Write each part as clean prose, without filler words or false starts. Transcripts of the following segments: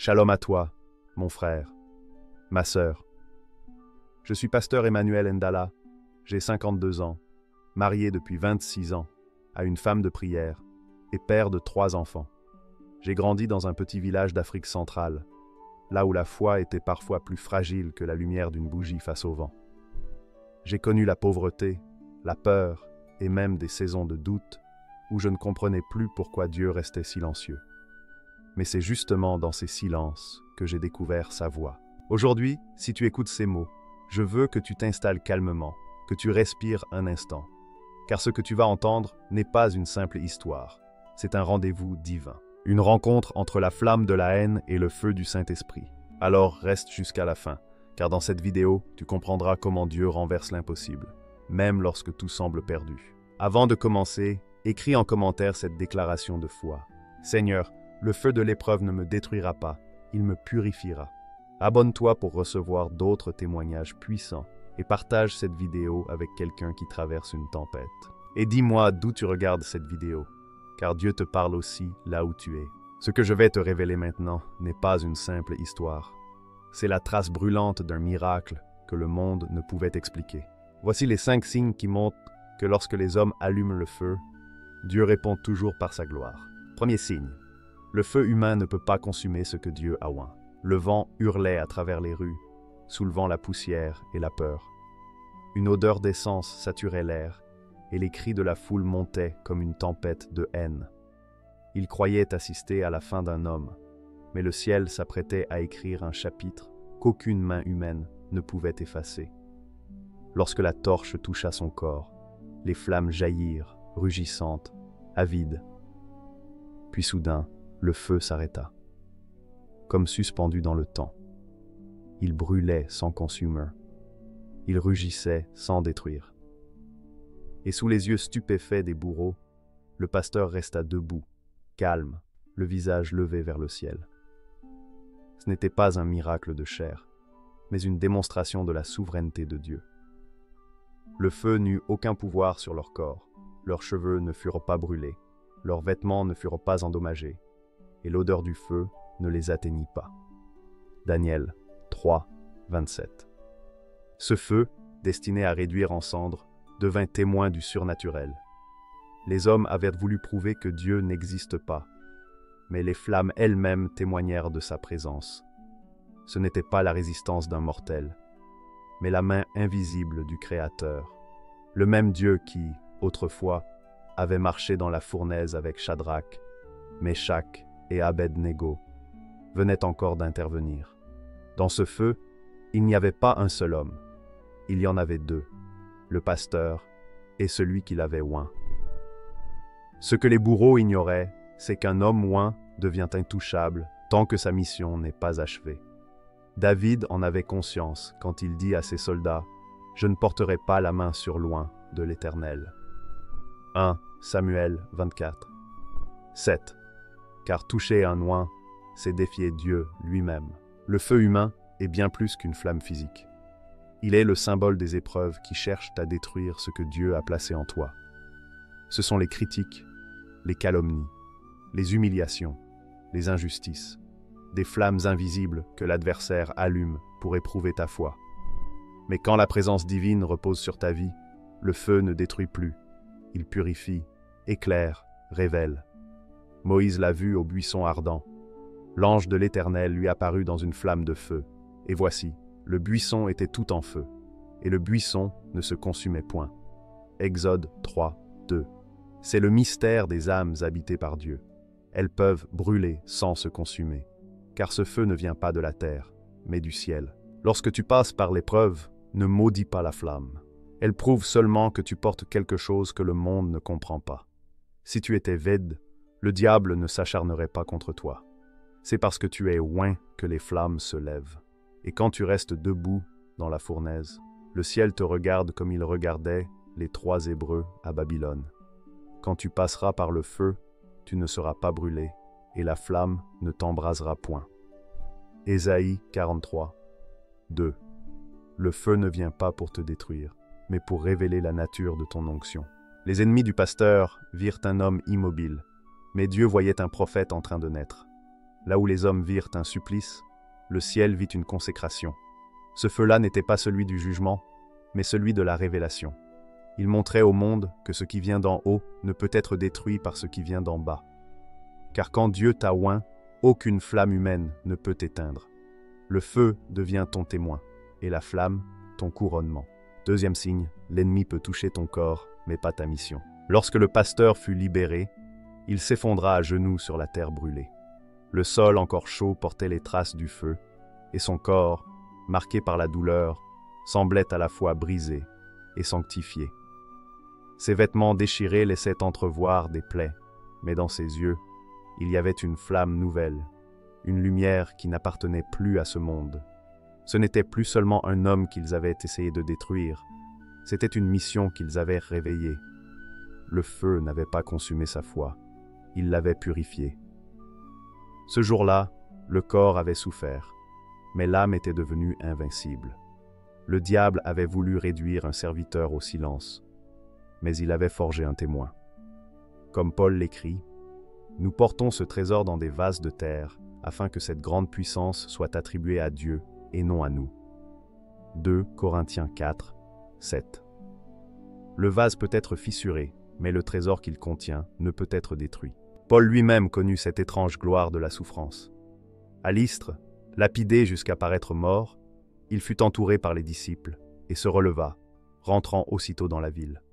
Shalom à toi, mon frère, ma sœur. Je suis pasteur Emmanuel Ndala, j'ai 52 ans, marié depuis 26 ans, à une femme de prière et père de 3 enfants. J'ai grandi dans un petit village d'Afrique centrale, là où la foi était parfois plus fragile que la lumière d'une bougie face au vent. J'ai connu la pauvreté, la peur et même des saisons de doute où je ne comprenais plus pourquoi Dieu restait silencieux. Mais c'est justement dans ces silences que j'ai découvert sa voix. Aujourd'hui, si tu écoutes ces mots, je veux que tu t'installes calmement, que tu respires un instant. Car ce que tu vas entendre n'est pas une simple histoire, c'est un rendez-vous divin. Une rencontre entre la flamme de la haine et le feu du Saint-Esprit. Alors reste jusqu'à la fin, car dans cette vidéo, tu comprendras comment Dieu renverse l'impossible, même lorsque tout semble perdu. Avant de commencer, écris en commentaire cette déclaration de foi. Seigneur, le feu de l'épreuve ne me détruira pas, il me purifiera. Abonne-toi pour recevoir d'autres témoignages puissants et partage cette vidéo avec quelqu'un qui traverse une tempête. Et dis-moi d'où tu regardes cette vidéo, car Dieu te parle aussi là où tu es. Ce que je vais te révéler maintenant n'est pas une simple histoire. C'est la trace brûlante d'un miracle que le monde ne pouvait expliquer. Voici les 5 signes qui montrent que lorsque les hommes allument le feu, Dieu répond toujours par sa gloire. Premier signe. Le feu humain ne peut pas consumer ce que Dieu a oint. Le vent hurlait à travers les rues, soulevant la poussière et la peur. Une odeur d'essence saturait l'air, et les cris de la foule montaient comme une tempête de haine. Ils croyaient assister à la fin d'un homme, mais le ciel s'apprêtait à écrire un chapitre qu'aucune main humaine ne pouvait effacer. Lorsque la torche toucha son corps, les flammes jaillirent, rugissantes, avides. Puis soudain, le feu s'arrêta, comme suspendu dans le temps. Il brûlait sans consumer. Il rugissait sans détruire. Et sous les yeux stupéfaits des bourreaux, le pasteur resta debout, calme, le visage levé vers le ciel. Ce n'était pas un miracle de chair, mais une démonstration de la souveraineté de Dieu. Le feu n'eut aucun pouvoir sur leur corps, leurs cheveux ne furent pas brûlés, leurs vêtements ne furent pas endommagés, et l'odeur du feu ne les atteignit pas. Daniel 3, 27. Ce feu, destiné à réduire en cendres, devint témoin du surnaturel. Les hommes avaient voulu prouver que Dieu n'existe pas, mais les flammes elles-mêmes témoignèrent de sa présence. Ce n'était pas la résistance d'un mortel, mais la main invisible du Créateur, le même Dieu qui, autrefois, avait marché dans la fournaise avec Shadrach, Meshach et Abed-Nego, venait encore d'intervenir. Dans ce feu, il n'y avait pas un seul homme, il y en avait 2, le pasteur et celui qui l'avait oint. Ce que les bourreaux ignoraient, c'est qu'un homme oint devient intouchable tant que sa mission n'est pas achevée. David en avait conscience quand il dit à ses soldats « Je ne porterai pas la main sur l'oint de l'Éternel ». 1 Samuel 24. 7. Car toucher un oint, c'est défier Dieu lui-même. Le feu humain est bien plus qu'une flamme physique. Il est le symbole des épreuves qui cherchent à détruire ce que Dieu a placé en toi. Ce sont les critiques, les calomnies, les humiliations, les injustices, des flammes invisibles que l'adversaire allume pour éprouver ta foi. Mais quand la présence divine repose sur ta vie, le feu ne détruit plus. Il purifie, éclaire, révèle. Moïse l'a vu au buisson ardent. L'ange de l'Éternel lui apparut dans une flamme de feu. Et voici, le buisson était tout en feu, et le buisson ne se consumait point. Exode 3, 2. C'est le mystère des âmes habitées par Dieu. Elles peuvent brûler sans se consumer, car ce feu ne vient pas de la terre, mais du ciel. Lorsque tu passes par l'épreuve, ne maudis pas la flamme. Elle prouve seulement que tu portes quelque chose que le monde ne comprend pas. Si tu étais vide, le diable ne s'acharnerait pas contre toi. C'est parce que tu es oint que les flammes se lèvent. Et quand tu restes debout dans la fournaise, le ciel te regarde comme il regardait les 3 Hébreux à Babylone. Quand tu passeras par le feu, tu ne seras pas brûlé, et la flamme ne t'embrasera point. Ésaïe 43, 2. Le feu ne vient pas pour te détruire, mais pour révéler la nature de ton onction. Les ennemis du pasteur virent un homme immobile, mais Dieu voyait un prophète en train de naître. Là où les hommes virent un supplice, le ciel vit une consécration. Ce feu-là n'était pas celui du jugement, mais celui de la révélation. Il montrait au monde que ce qui vient d'en haut ne peut être détruit par ce qui vient d'en bas. Car quand Dieu t'a oint, aucune flamme humaine ne peut t'éteindre. Le feu devient ton témoin, et la flamme, ton couronnement. Deuxième signe, l'ennemi peut toucher ton corps, mais pas ta mission. Lorsque le pasteur fut libéré, il s'effondra à genoux sur la terre brûlée. Le sol encore chaud portait les traces du feu, et son corps, marqué par la douleur, semblait à la fois brisé et sanctifié. Ses vêtements déchirés laissaient entrevoir des plaies, mais dans ses yeux, il y avait une flamme nouvelle, une lumière qui n'appartenait plus à ce monde. Ce n'était plus seulement un homme qu'ils avaient essayé de détruire, c'était une mission qu'ils avaient réveillée. Le feu n'avait pas consumé sa foi, il l'avait purifiée. Ce jour-là, le corps avait souffert, mais l'âme était devenue invincible. Le diable avait voulu réduire un serviteur au silence, mais il avait forgé un témoin. Comme Paul l'écrit, « Nous portons ce trésor dans des vases de terre, afin que cette grande puissance soit attribuée à Dieu et non à nous. » 2 Corinthiens 4, 7. Le vase peut être fissuré, mais le trésor qu'il contient ne peut être détruit. Paul lui-même connut cette étrange gloire de la souffrance. À Lystre, lapidé jusqu'à paraître mort, il fut entouré par les disciples et se releva, rentrant aussitôt dans la ville.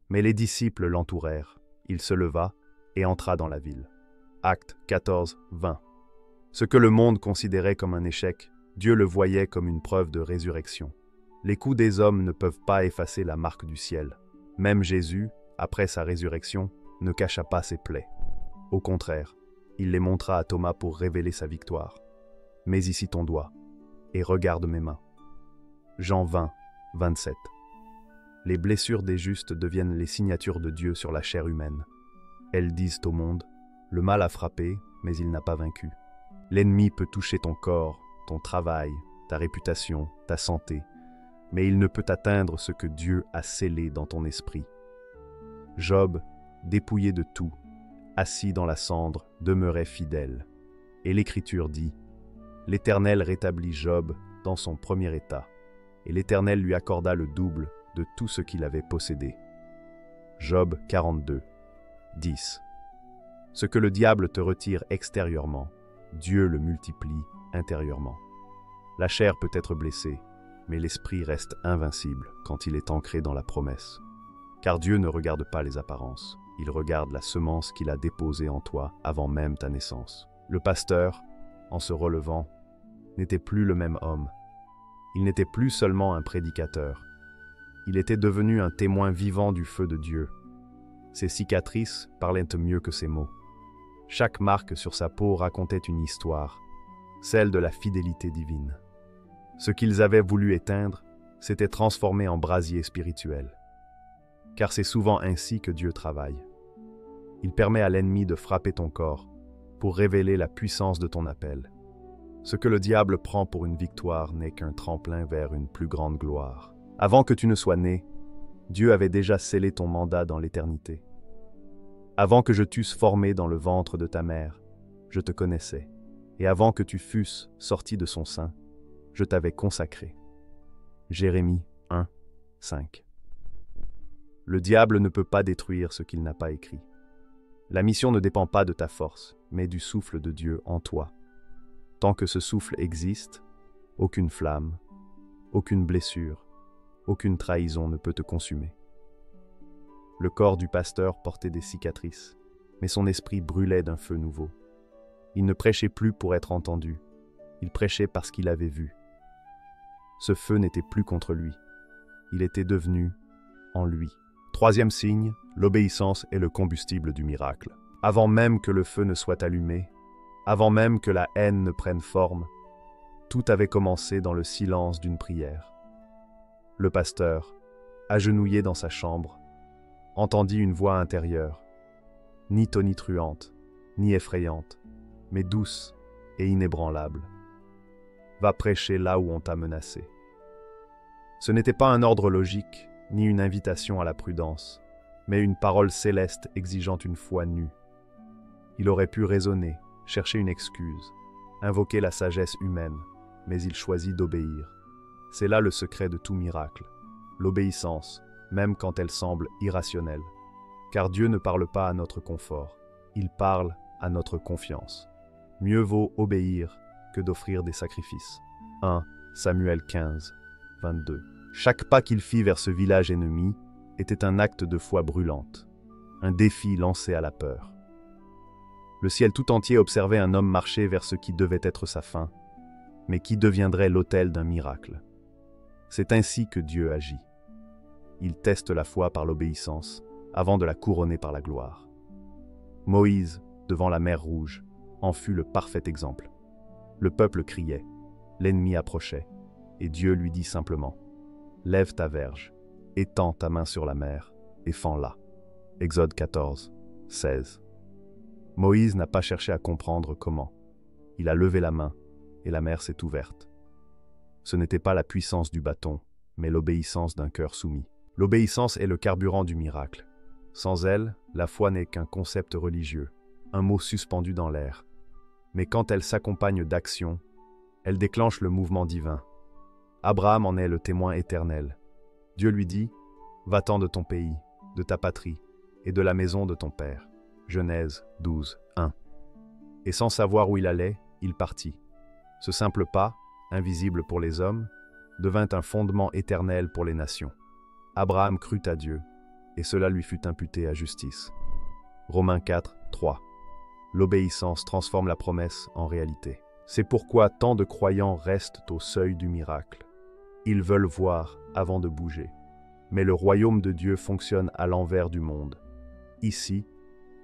Mais les disciples l'entourèrent, il se leva et entra dans la ville. Actes 14, 20. Ce que le monde considérait comme un échec, Dieu le voyait comme une preuve de résurrection. Les coups des hommes ne peuvent pas effacer la marque du ciel. Même Jésus, après sa résurrection, ne cacha pas ses plaies. Au contraire, il les montra à Thomas pour révéler sa victoire. « Mets ici ton doigt, et regarde mes mains. » Jean 20, 27. Les blessures des justes deviennent les signatures de Dieu sur la chair humaine. Elles disent au monde, « Le mal a frappé, mais il n'a pas vaincu. » L'ennemi peut toucher ton corps, ton travail, ta réputation, ta santé, mais il ne peut atteindre ce que Dieu a scellé dans ton esprit. Job, dépouillé de tout, assis dans la cendre, demeurait fidèle. Et l'Écriture dit, « L'Éternel rétablit Job dans son premier état, et l'Éternel lui accorda le double de tout ce qu'il avait possédé. » Job 42, 10. Ce que le diable te retire extérieurement, Dieu le multiplie intérieurement. La chair peut être blessée, mais l'esprit reste invincible quand il est ancré dans la promesse. Car Dieu ne regarde pas les apparences, il regarde la semence qu'il a déposée en toi avant même ta naissance. Le pasteur, en se relevant, n'était plus le même homme. Il n'était plus seulement un prédicateur. Il était devenu un témoin vivant du feu de Dieu. Ses cicatrices parlaient mieux que ses mots. Chaque marque sur sa peau racontait une histoire, celle de la fidélité divine. Ce qu'ils avaient voulu éteindre s'était transformé en brasier spirituel. Car c'est souvent ainsi que Dieu travaille. Il permet à l'ennemi de frapper ton corps pour révéler la puissance de ton appel. Ce que le diable prend pour une victoire n'est qu'un tremplin vers une plus grande gloire. Avant que tu ne sois né, Dieu avait déjà scellé ton mandat dans l'éternité. Avant que je t'eusse formé dans le ventre de ta mère, je te connaissais. Et avant que tu fusses sorti de son sein, je t'avais consacré. Jérémie 1, 5. Le diable ne peut pas détruire ce qu'il n'a pas écrit. La mission ne dépend pas de ta force, mais du souffle de Dieu en toi. Tant que ce souffle existe, aucune flamme, aucune blessure, aucune trahison ne peut te consumer. Le corps du pasteur portait des cicatrices, mais son esprit brûlait d'un feu nouveau. Il ne prêchait plus pour être entendu, il prêchait parce qu'il avait vu. Ce feu n'était plus contre lui, il était devenu en lui. Troisième signe, l'obéissance est le combustible du miracle. Avant même que le feu ne soit allumé, avant même que la haine ne prenne forme, tout avait commencé dans le silence d'une prière. Le pasteur, agenouillé dans sa chambre, entendit une voix intérieure, ni tonitruante, ni effrayante, mais douce et inébranlable. Va prêcher là où on t'a menacé. Ce n'était pas un ordre logique, ni une invitation à la prudence, mais une parole céleste exigeant une foi nue. Il aurait pu raisonner, chercher une excuse, invoquer la sagesse humaine, mais il choisit d'obéir. C'est là le secret de tout miracle, l'obéissance, même quand elle semble irrationnelle. Car Dieu ne parle pas à notre confort, il parle à notre confiance. Mieux vaut obéir que d'offrir des sacrifices. 1 Samuel 15, 22. Chaque pas qu'il fit vers ce village ennemi était un acte de foi brûlante, un défi lancé à la peur. Le ciel tout entier observait un homme marcher vers ce qui devait être sa fin, mais qui deviendrait l'autel d'un miracle. C'est ainsi que Dieu agit. Il teste la foi par l'obéissance, avant de la couronner par la gloire. Moïse, devant la mer Rouge, en fut le parfait exemple. Le peuple criait, l'ennemi approchait, et Dieu lui dit simplement, « Lève ta verge, étends ta main sur la mer, et fends-la. » Exode 14, 16. Moïse n'a pas cherché à comprendre comment. Il a levé la main, et la mer s'est ouverte. Ce n'était pas la puissance du bâton, mais l'obéissance d'un cœur soumis. L'obéissance est le carburant du miracle. Sans elle, la foi n'est qu'un concept religieux, un mot suspendu dans l'air. Mais quand elle s'accompagne d'action, elle déclenche le mouvement divin. Abraham en est le témoin éternel. Dieu lui dit, « Va-t'en de ton pays, de ta patrie et de la maison de ton père. » Genèse 12, 1. Et sans savoir où il allait, il partit. Ce simple pas, invisible pour les hommes, devint un fondement éternel pour les nations. Abraham crut à Dieu, et cela lui fut imputé à justice. Romains 4, 3. L'obéissance transforme la promesse en réalité. C'est pourquoi tant de croyants restent au seuil du miracle. Ils veulent voir avant de bouger. Mais le royaume de Dieu fonctionne à l'envers du monde. Ici,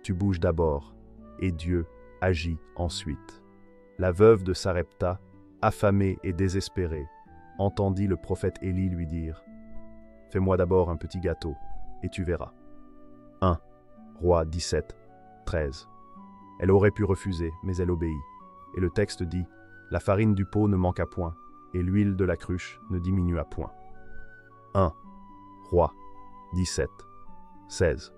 tu bouges d'abord, et Dieu agit ensuite. La veuve de Sarepta, affamée et désespérée, entendit le prophète Élie lui dire « Fais-moi d'abord un petit gâteau, et tu verras. » 1 Roi 17, 13. Elle aurait pu refuser, mais elle obéit. Et le texte dit « La farine du pot ne manqua point, et l'huile de la cruche ne diminua point. » 1 Roi 17, 16.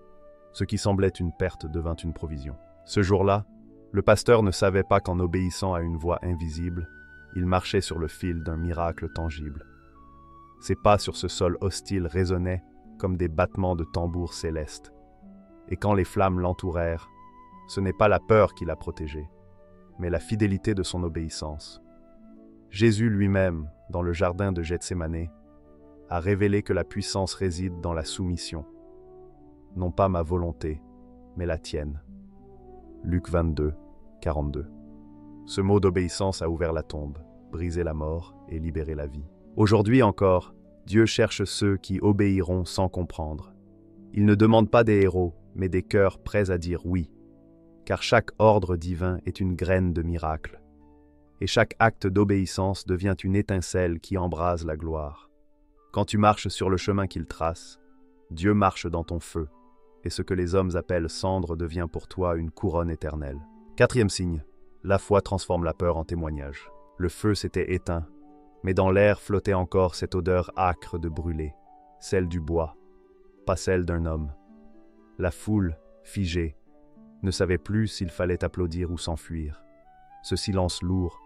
Ce qui semblait une perte devint une provision. Ce jour-là, le pasteur ne savait pas qu'en obéissant à une voix invisible, il marchait sur le fil d'un miracle tangible. Ses pas sur ce sol hostile résonnaient comme des battements de tambours célestes. Et quand les flammes l'entourèrent, ce n'est pas la peur qui l'a protégé, mais la fidélité de son obéissance. Jésus lui-même, dans le jardin de Gethsémané, a révélé que la puissance réside dans la soumission. Non pas ma volonté, mais la tienne. Luc 22, 42. Ce mot d'obéissance a ouvert la tombe, brisé la mort et libéré la vie. Aujourd'hui encore, Dieu cherche ceux qui obéiront sans comprendre. Il ne demande pas des héros, mais des cœurs prêts à dire oui. Car chaque ordre divin est une graine de miracle. Et chaque acte d'obéissance devient une étincelle qui embrase la gloire. Quand tu marches sur le chemin qu'il trace, Dieu marche dans ton feu, et ce que les hommes appellent cendre devient pour toi une couronne éternelle. 4e signe, la foi transforme la peur en témoignage. Le feu s'était éteint, mais dans l'air flottait encore cette odeur âcre de brûlé, celle du bois, pas celle d'un homme. La foule, figée, ne savait plus s'il fallait applaudir ou s'enfuir. Ce silence lourd,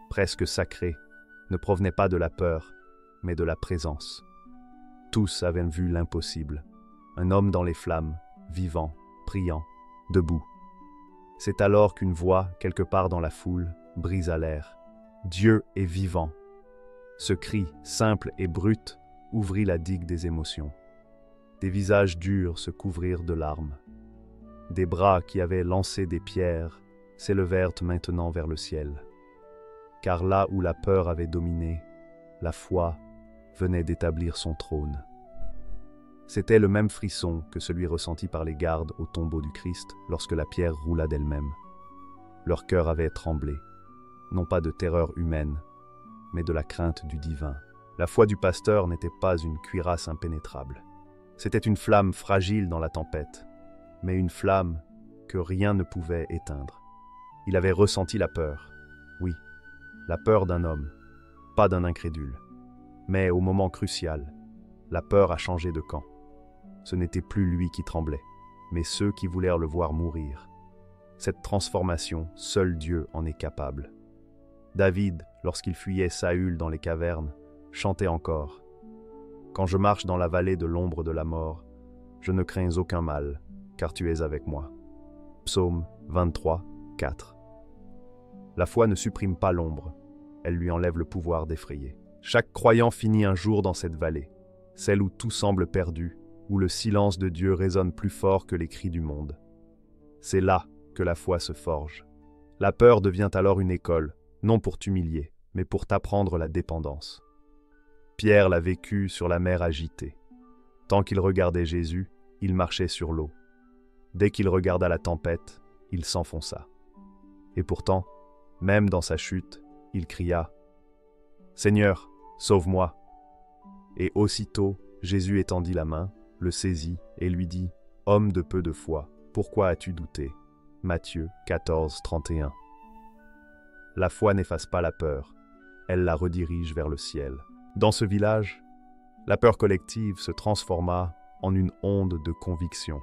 presque sacré, ne provenait pas de la peur, mais de la présence. Tous avaient vu l'impossible. Un homme dans les flammes, vivant, priant, debout. C'est alors qu'une voix, quelque part dans la foule, brisa l'air. Dieu est vivant. Ce cri, simple et brut, ouvrit la digue des émotions. Des visages durs se couvrirent de larmes. Des bras qui avaient lancé des pierres s'élevèrent maintenant vers le ciel. Car là où la peur avait dominé, la foi venait d'établir son trône. C'était le même frisson que celui ressenti par les gardes au tombeau du Christ lorsque la pierre roula d'elle-même. Leur cœur avait tremblé, non pas de terreur humaine, mais de la crainte du divin. La foi du pasteur n'était pas une cuirasse impénétrable. C'était une flamme fragile dans la tempête, mais une flamme que rien ne pouvait éteindre. Il avait ressenti la peur, oui, la peur d'un homme, pas d'un incrédule. Mais au moment crucial, la peur a changé de camp. Ce n'était plus lui qui tremblait, mais ceux qui voulèrent le voir mourir. Cette transformation, seul Dieu en est capable. David, lorsqu'il fuyait Saül dans les cavernes, chantait encore. Quand je marche dans la vallée de l'ombre de la mort, je ne crains aucun mal, car tu es avec moi. Psaume 23, 4. La foi ne supprime pas l'ombre, elle lui enlève le pouvoir d'effrayer. Chaque croyant finit un jour dans cette vallée, celle où tout semble perdu, où le silence de Dieu résonne plus fort que les cris du monde. C'est là que la foi se forge. La peur devient alors une école, non pour t'humilier, mais pour t'apprendre la dépendance. Pierre l'a vécu sur la mer agitée. Tant qu'il regardait Jésus, il marchait sur l'eau. Dès qu'il regarda la tempête, il s'enfonça. Et pourtant, même dans sa chute, il cria « Seigneur, sauve-moi » Et aussitôt, Jésus étendit la main, le saisit et lui dit « Homme de peu de foi, pourquoi as-tu douté » Matthieu 14, 31. La foi n'efface pas la peur, elle la redirige vers le ciel. Dans ce village, la peur collective se transforma en une onde de conviction.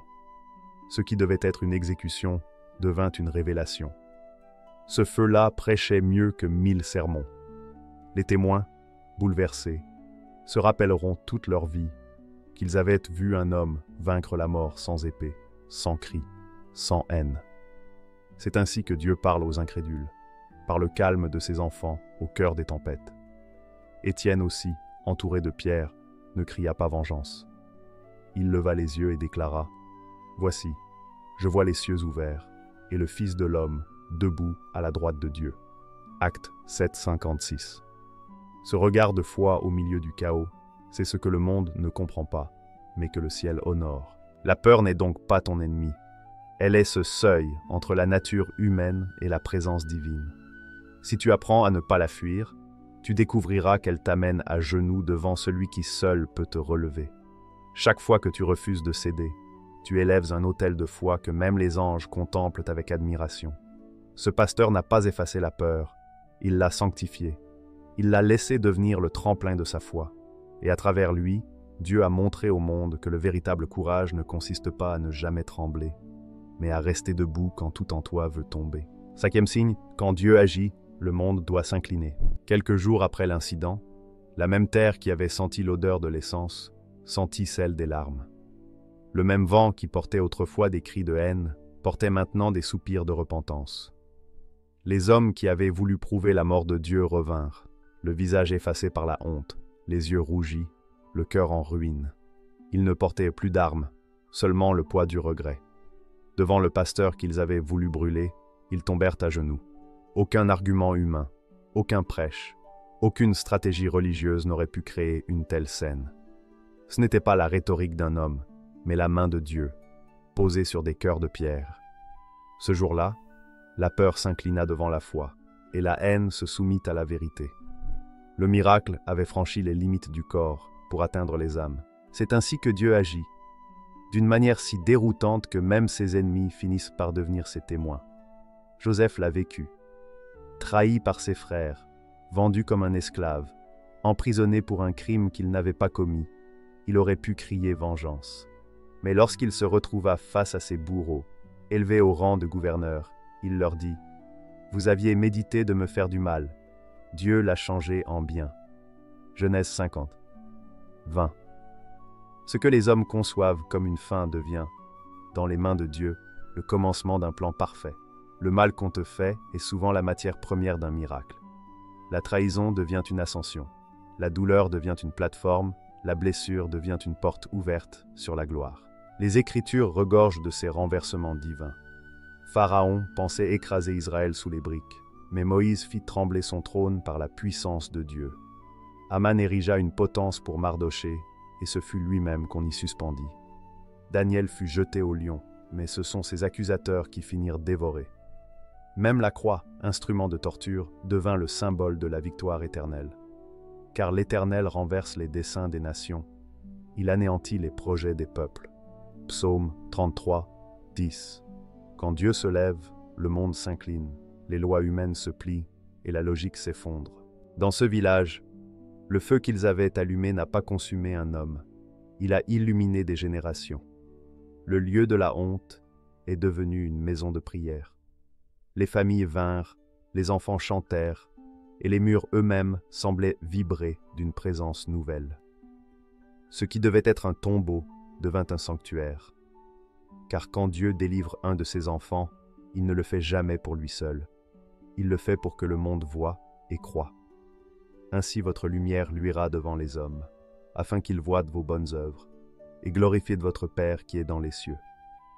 Ce qui devait être une exécution devint une révélation. Ce feu-là prêchait mieux que 1000 sermons. Les témoins, bouleversés, se rappelleront toute leur vie qu'ils avaient vu un homme vaincre la mort sans épée, sans cri, sans haine. C'est ainsi que Dieu parle aux incrédules, par le calme de ses enfants au cœur des tempêtes. Étienne aussi, entouré de Pierre, ne cria pas vengeance. Il leva les yeux et déclara « Voici, je vois les cieux ouverts, et le Fils de l'homme debout à la droite de Dieu. » Acte 7, 56. Ce regard de foi au milieu du chaos, c'est ce que le monde ne comprend pas, mais que le ciel honore. La peur n'est donc pas ton ennemi. Elle est ce seuil entre la nature humaine et la présence divine. Si tu apprends à ne pas la fuir, tu découvriras qu'elle t'amène à genoux devant celui qui seul peut te relever. Chaque fois que tu refuses de céder, tu élèves un autel de foi que même les anges contemplent avec admiration. Ce pasteur n'a pas effacé la peur, il l'a sanctifiée. Il l'a laissé devenir le tremplin de sa foi. Et à travers lui, Dieu a montré au monde que le véritable courage ne consiste pas à ne jamais trembler, mais à rester debout quand tout en toi veut tomber. 5e signe, quand Dieu agit, le monde doit s'incliner. Quelques jours après l'incident, la même terre qui avait senti l'odeur de l'essence sentit celle des larmes. Le même vent qui portait autrefois des cris de haine portait maintenant des soupirs de repentance. Les hommes qui avaient voulu prouver la mort de Dieu revinrent, le visage effacé par la honte, les yeux rougis, le cœur en ruine. Ils ne portaient plus d'armes, seulement le poids du regret. Devant le pasteur qu'ils avaient voulu brûler, ils tombèrent à genoux. Aucun argument humain, aucun prêche, aucune stratégie religieuse n'aurait pu créer une telle scène. Ce n'était pas la rhétorique d'un homme, mais la main de Dieu, posée sur des cœurs de pierre. Ce jour-là, la peur s'inclina devant la foi, et la haine se soumit à la vérité. Le miracle avait franchi les limites du corps pour atteindre les âmes. C'est ainsi que Dieu agit, d'une manière si déroutante que même ses ennemis finissent par devenir ses témoins. Joseph l'a vécu. Trahi par ses frères, vendu comme un esclave, emprisonné pour un crime qu'il n'avait pas commis, il aurait pu crier vengeance. Mais lorsqu'il se retrouva face à ses bourreaux, élevé au rang de gouverneur, il leur dit « Vous aviez médité de me faire du mal. Dieu l'a changé en bien. » Genèse 50, 20. Ce que les hommes conçoivent comme une fin devient, dans les mains de Dieu, le commencement d'un plan parfait. Le mal qu'on te fait est souvent la matière première d'un miracle. La trahison devient une ascension. La douleur devient une plateforme. La blessure devient une porte ouverte sur la gloire. Les Écritures regorgent de ces renversements divins. Pharaon pensait écraser Israël sous les briques, mais Moïse fit trembler son trône par la puissance de Dieu. Aman érigea une potence pour Mardoché, et ce fut lui-même qu'on y suspendit. Daniel fut jeté au lion, mais ce sont ses accusateurs qui finirent dévorés. Même la croix, instrument de torture, devint le symbole de la victoire éternelle. Car l'Éternel renverse les desseins des nations, il anéantit les projets des peuples. Psaume 33, 10. Quand Dieu se lève, le monde s'incline, les lois humaines se plient et la logique s'effondre. Dans ce village, le feu qu'ils avaient allumé n'a pas consumé un homme, il a illuminé des générations. Le lieu de la honte est devenu une maison de prière. les familles vinrent, les enfants chantèrent, et les murs eux-mêmes semblaient vibrer d'une présence nouvelle. Ce qui devait être un tombeau devint un sanctuaire. Car quand Dieu délivre un de ses enfants, il ne le fait jamais pour lui seul. Il le fait pour que le monde voie et croie. Ainsi votre lumière luira devant les hommes, afin qu'ils voient vos bonnes œuvres, et glorifient votre Père qui est dans les cieux.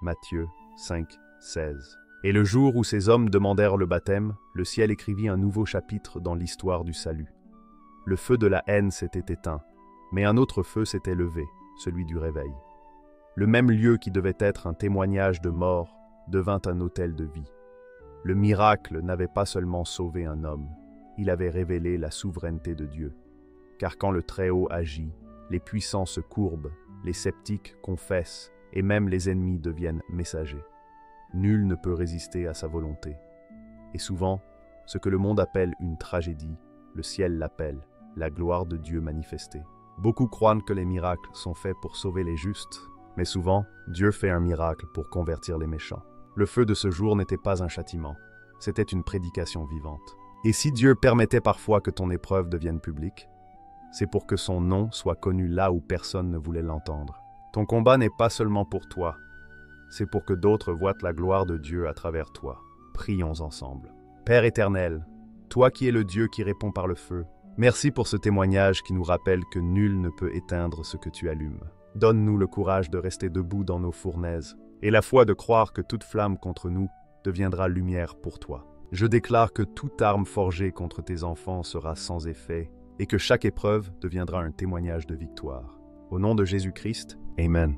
Matthieu 5, 16. Et le jour où ces hommes demandèrent le baptême, le ciel écrivit un nouveau chapitre dans l'histoire du salut. Le feu de la haine s'était éteint, mais un autre feu s'était levé, celui du réveil. Le même lieu qui devait être un témoignage de mort devint un autel de vie. Le miracle n'avait pas seulement sauvé un homme, il avait révélé la souveraineté de Dieu. Car quand le Très-Haut agit, les puissants se courbent, les sceptiques confessent, et même les ennemis deviennent messagers. Nul ne peut résister à sa volonté. Et souvent, ce que le monde appelle une tragédie, le ciel l'appelle la gloire de Dieu manifestée. Beaucoup croient que les miracles sont faits pour sauver les justes, mais souvent, Dieu fait un miracle pour convertir les méchants. Le feu de ce jour n'était pas un châtiment, c'était une prédication vivante. Et si Dieu permettait parfois que ton épreuve devienne publique, c'est pour que son nom soit connu là où personne ne voulait l'entendre. Ton combat n'est pas seulement pour toi, c'est pour que d'autres voient la gloire de Dieu à travers toi. Prions ensemble. Père éternel, toi qui es le Dieu qui répond par le feu, merci pour ce témoignage qui nous rappelle que nul ne peut éteindre ce que tu allumes. Donne-nous le courage de rester debout dans nos fournaises et la foi de croire que toute flamme contre nous deviendra lumière pour toi. Je déclare que toute arme forgée contre tes enfants sera sans effet et que chaque épreuve deviendra un témoignage de victoire. Au nom de Jésus-Christ, Amen.